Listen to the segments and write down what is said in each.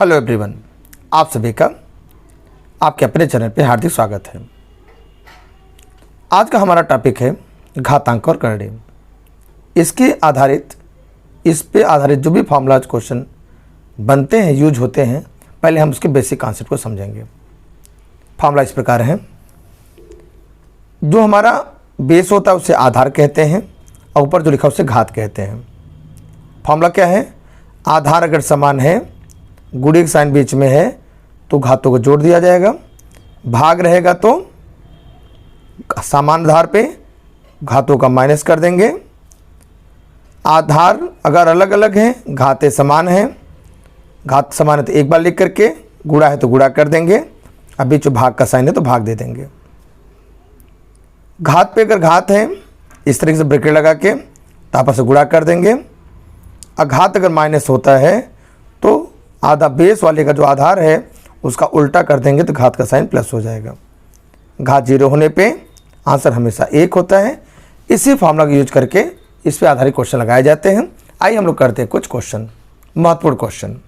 Hello everyone, आप सभी का आपके अपने चैनल पे हार्दिक स्वागत है। आज का हमारा टॉपिक है घातांक और करड़ी। इस पे आधारित जो भी फॉर्मूलाज क्वेश्चन बनते हैं, यूज होते हैं, पहले हम उसके बेसिक कॉन्सेप्ट को समझेंगे। फॉर्मूला इस प्रकार है। जो हमारा बेस होता है उसे आधार कहते हैं और ऊपर जो लिखा उसे घात कहते हैं। फॉर्मूला क्या है? आधार अगर समान है, गुणे का साइन बीच में है तो घातों को जोड़ दिया जाएगा। भाग रहेगा तो समान आधार पे घातों का माइनस कर देंगे। आधार अगर अलग अलग हैं, घातें समान हैं, घात समान है तो एक बार लिख करके, गुणा है तो गुणा कर देंगे। अभी जो भाग का साइन है तो भाग दे देंगे। घात पे अगर घात है इस तरीके से ब्रैकेट लगा के तो आपस में गुणा कर देंगे। घात अगर माइनस होता है तो आधा बेस वाले का जो आधार है उसका उल्टा कर देंगे तो घात का साइन प्लस हो जाएगा। घात 0 होने पे आंसर हमेशा 1 होता है। इसी फॉर्मूला का यूज करके इस पे आधारित क्वेश्चन लगाए जाते हैं। आइए हम लोग करते हैं कुछ क्वेश्चन, महत्वपूर्ण क्वेश्चन।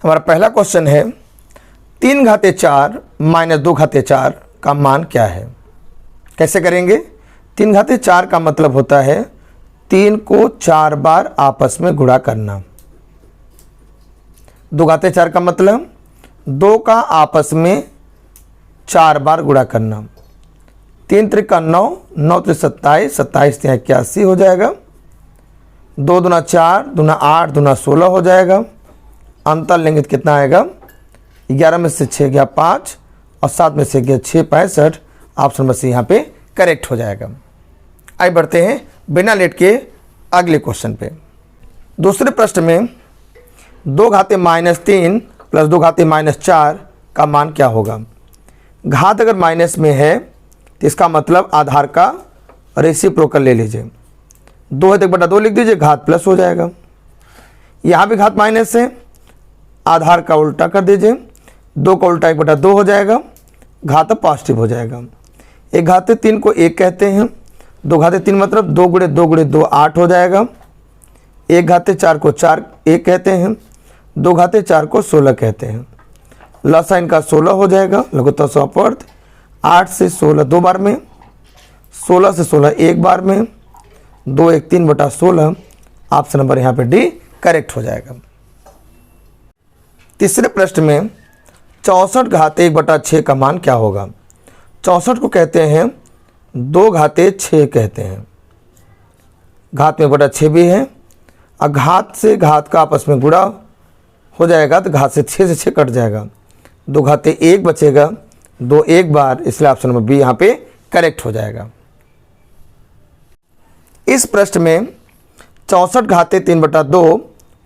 हमारा पहला क्वेश्चन है 3 घाते 4 माइनस 2 घाते 4 का मान क्या है? कैसे करेंगे? 3 घाते 4 का मतलब होता है 3 को 4 बार आपस में गुणा करना। 2 घाते 4 का मतलब 2 का आपस में 4 बार गुणा करना। 3 त्रिका 9, 9 त्रिक 27, 27 तिया 81 हो जाएगा। 2 दूना 4, दूना 8, दूना 16 हो जाएगा। अंतर लेंगे तो कितना आएगा? 11 में से 6 गया 5 और 7 में से गया 6, 65। ऑप्शन नंबर सी यहाँ पे करेक्ट हो जाएगा। आइए बढ़ते हैं बिना लेट के अगले क्वेश्चन पे। दूसरे प्रश्न में 2 घाते -3 प्लस 2 घाते -4 का मान क्या होगा? घात अगर माइनस में है तो इसका मतलब आधार का रेसिप्रोकल ले लीजिए। 2 है तो 1/2 लिख दीजिए, घात प्लस हो जाएगा। यहाँ भी घात माइनस है, आधार का उल्टा कर दीजिए। 2 का उल्टा 1/2 हो जाएगा, घात पॉजिटिव हो जाएगा। 1 घाते 3 को 1 कहते हैं। 2 घाते 3 मतलब 2 गुणे 2 गुणे 2 8 हो जाएगा। 1 घाते 4 को 4 1 कहते हैं। 2 घाते 4 को 16 कहते हैं। लसा इनका 16 हो जाएगा, लघुत्तम स्वापर्थ। 8 से 16 2 बार में, 16 से 16 1 बार में, 2 1 3/16। ऑप्शन नंबर यहाँ पे डी करेक्ट हो जाएगा। तीसरे प्रश्न में 64 घाते 1/6 का मान क्या होगा? 64 को कहते हैं 2 घाते 6 कहते हैं। घात में 1/6 भी है और घात से घात का आपस में गुणा हो जाएगा तो घात से 6 कट जाएगा। 2 घाते 1 बचेगा, 2 1 बार, इसलिए ऑप्शन नंबर बी यहाँ पे करेक्ट हो जाएगा। इस प्रश्न में 64 घाते 3/2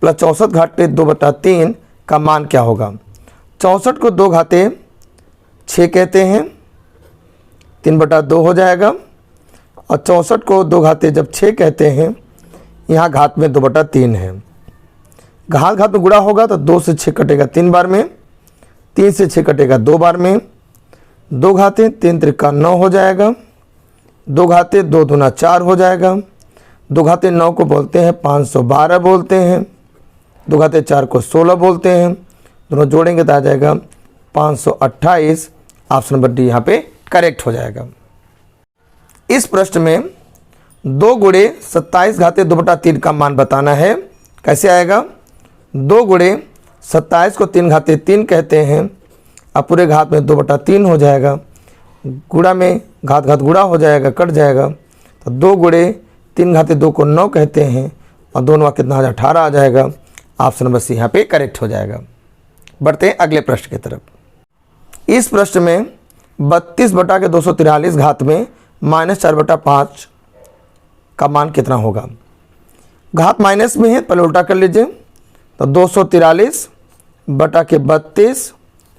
प्लस 64 घाते 2/3 का मान क्या होगा? 64 को 2 घाते 6 कहते हैं, 3/2 हो जाएगा। और 64 को 2 घाते जब 6 कहते हैं, यहाँ घात में 2/3 है। घात में गुणा होगा तो 2 से 6 कटेगा 3 बार में, 3 से 6 कटेगा 2 बार में। 2 घाते 3 त्रिका 9 हो जाएगा। 2 घाते 2 दूना 4 हो जाएगा। 2 घाते 9 को बोलते हैं 512 बोलते हैं। 2 घाते 4 को 16 बोलते हैं। दोनों जोड़ेंगे तो आ जाएगा 528। ऑप्शन नंबर डी यहाँ पे करेक्ट हो जाएगा। इस प्रश्न में 2 गुणे 27 घाते 2/3 का मान बताना है। कैसे आएगा? 2 गुणे 27 को 3 घाते 3 कहते हैं और पूरे घात में 2/3 हो जाएगा। गुणा में घात गुणा हो जाएगा, कट जाएगा। तो 2 गुणे 3 घाते 2 को 9 कहते हैं और दोनों का कितना 18 आ जाएगा। ऑप्शन नंबर सी यहाँ पे करेक्ट हो जाएगा। बढ़ते हैं अगले प्रश्न की तरफ। इस प्रश्न में 32/243 घात में -4/5 का मान कितना होगा? घात माइनस में है, पहले उल्टा कर लीजिए तो 243/32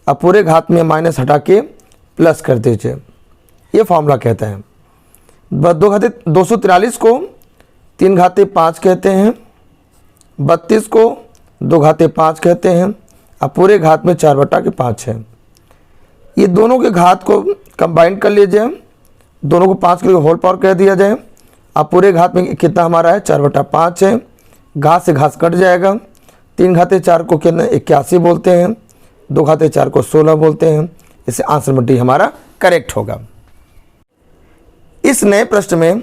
और पूरे घात में माइनस हटा के प्लस कर दीजिए। ये फॉर्मूला कहता है। 2 घाते 243 को 3 घाते 5 कहते हैं। 32 को 2 घाते 5 कहते हैं और पूरे घात में 4/5 है। ये दोनों के घात को कंबाइन कर लीजिए, दोनों को 5 के लिए होल पावर कह दिया जाए। अब पूरे घात में कितना हमारा है? 4/5 है। घात से घात कट जाएगा 3 घाते 4 को कितना 81 बोलते हैं, 2 घाते 4 को 16 बोलते हैं। इससे आंसर नंबर डी हमारा करेक्ट होगा। इस नए प्रश्न में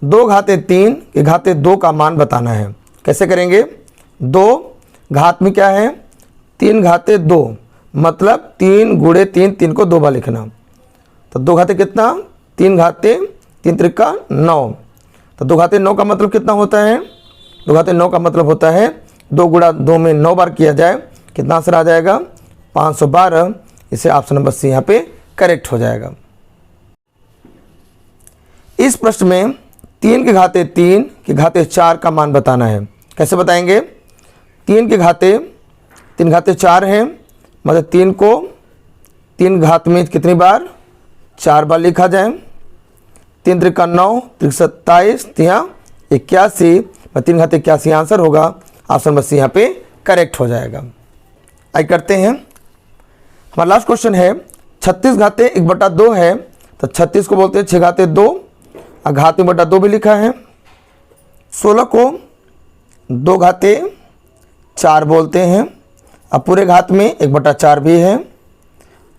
2 घाते 3 के घाते 2 का मान बताना है। कैसे करेंगे? 2 घात में क्या है 3 घाते 2, मतलब 3 गुणे 3, 3 को 2 बार लिखना। तो 2 घाते कितना 3 घाते 3 त्रिका 9। तो 2 घाते 9 का मतलब कितना होता है? 2 घाते 9 का मतलब होता है 2 गुणा 2 में 9 बार किया जाए, कितना आंसर आ जाएगा 512। इसे ऑप्शन नंबर सी यहाँ पे करेक्ट हो जाएगा। इस प्रश्न में 3 के घाते 3 के घाते 4 का मान बताना है। कैसे बताएंगे? 3 के घाते 3 घाते 4 हैं, मतलब 3 को 3 घात में कितनी बार 4 बार लिखा जाए। 3 त्रिका 9, 3 27, 3 81, 3 घाते 81 आंसर होगा। ऑप्शन नंबर सी यहाँ पे करेक्ट हो जाएगा। आइए करते हैं हमारा लास्ट क्वेश्चन है 36 घाते 1/2 है। तो 36 को बोलते हैं 6 घाते 2 और घात में बटा 2 भी लिखा है। 16 को 2 घाते 4 बोलते हैं और पूरे घात में 1/4 भी है।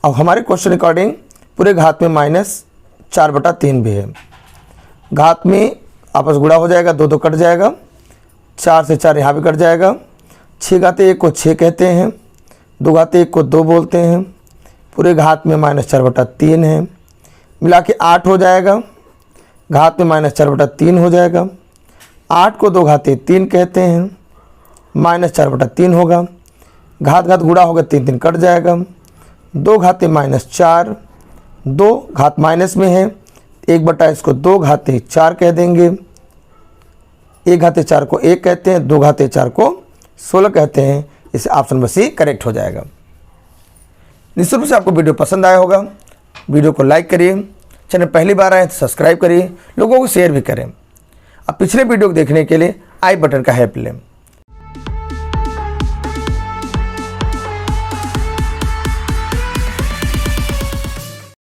अब हमारे क्वेश्चन अकॉर्डिंग पूरे घात में -4/3 भी है। घात में आपस गुणा हो जाएगा, 2 कट जाएगा, 4 से 4 यहाँ भी कट जाएगा। 6 घाते 1 को 6 कहते हैं, 2 घाते 1 को 2 बोलते हैं। पूरे घात में -4/3 है, मिला के 8 हो जाएगा। घात में -4/3 हो जाएगा। 8 को 2 घाते 3 कहते हैं, -4/3 होगा। घात घात गुणा होगा, 3 3 कट जाएगा। 2 घाते -4, 2 घात माइनस में है, 1 इसको 2 घाते 4 कह देंगे। 1 घाते 4 को 1 कहते हैं, 2 घाते 4 को 16 कहते हैं। इसे ऑप्शन नंबर सी करेक्ट हो जाएगा। निश्चित रूप से आपको वीडियो पसंद आया होगा। वीडियो को लाइक करिए, चैनल पहली बार आए तो सब्सक्राइब करिए, लोगों को शेयर भी करें। अब पिछले वीडियो को देखने के लिए आई बटन का हेल्प लें।